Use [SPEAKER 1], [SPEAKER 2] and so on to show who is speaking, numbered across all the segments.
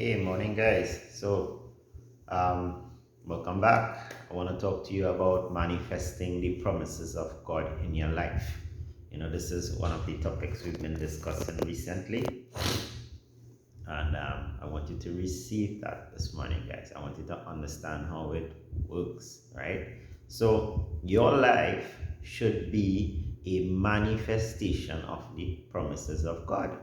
[SPEAKER 1] Okay, morning guys. Um, Welcome back. I want to talk to you about manifesting the promises of God in your life. This is one of the topics we've been discussing recently, and I want you to receive that this morning, guys. I want you to understand how it works, right? So, your life should be a manifestation of the promises of God.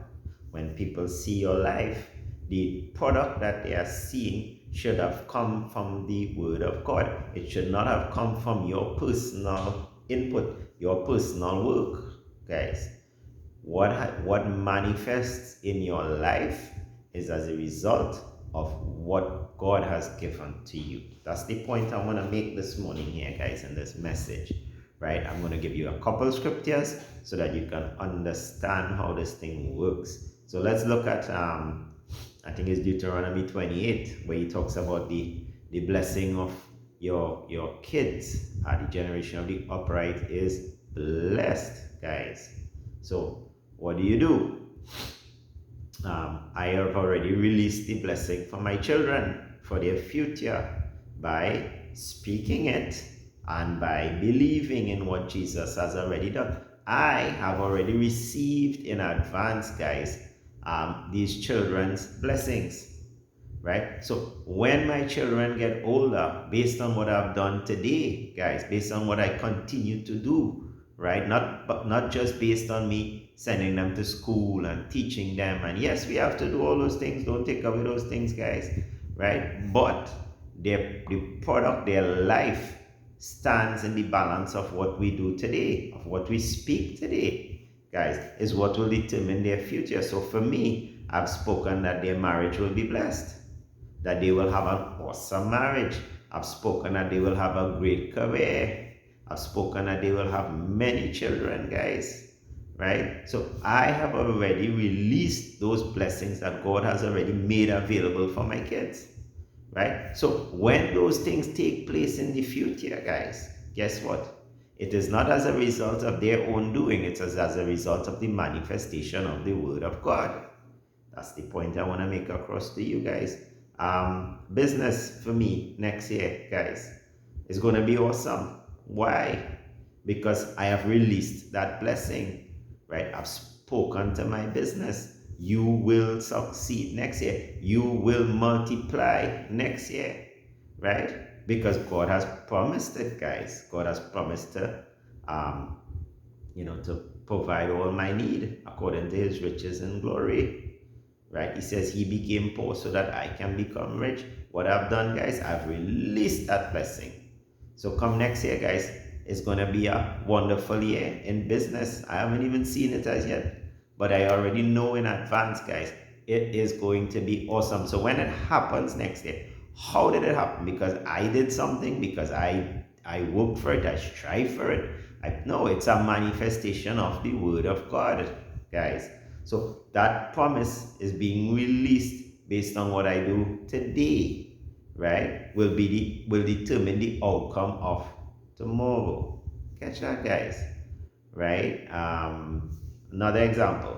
[SPEAKER 1] When people see your life, the product that they are seeing should have come from the Word of God. It should not have come from your personal input, your personal work, guys. What manifests in your life is as a result of what God has given to you. That's the point I want to make this morning here, guys, in this message. Right? I'm going to give you a couple scriptures so that you can understand how this thing works. So let's look at I think it's Deuteronomy 28, where he talks about the blessing of your kids. The generation of the upright is blessed, guys. So what do? I have already released the blessing for my children, for their future, by speaking it and by believing in what Jesus has already done. I have already received in advance, guys, these children's blessings, right? So when my children get older, based on what I've done today, guys, based on what I continue to do, right? Not just based on me sending them to school and teaching them. And yes, we have to do all those things. Don't take away those things, guys, right? But the product, their life stands in the balance of what we do today, of what we speak today, guys, is what will determine their future. So for me, I've spoken that their marriage will be blessed, that they will have an awesome marriage. I've spoken that they will have a great career. I've spoken that they will have many children, guys. Right? So I have already released those blessings that God has already made available for my kids. Right? So when those things take place in the future, guys, guess what? It is not as a result of their own doing, it is as a result of the manifestation of the Word of God. That's the point I want to make across to you guys. Business for me next year, guys, is going to be awesome. Why? Because I have released that blessing, right? I've spoken to my business. You will succeed next year. You will multiply next year, right? Because God has promised it, guys. God has promised um, to provide all my need according to His riches and glory. Right? He says he became poor so that I can become rich. What I've done, guys, I've released that blessing. So come next year, guys, it's going to be a wonderful year in business. I haven't even seen it as yet, but I already know in advance, guys, it is going to be awesome. So when it happens next year, how did it happen? Because I did something, because I worked for it, I strive for it. No, it's a manifestation of the Word of God, guys. So that promise is being released based on what I do today, right? Will determine the outcome of tomorrow. Catch that, guys, right? Another example.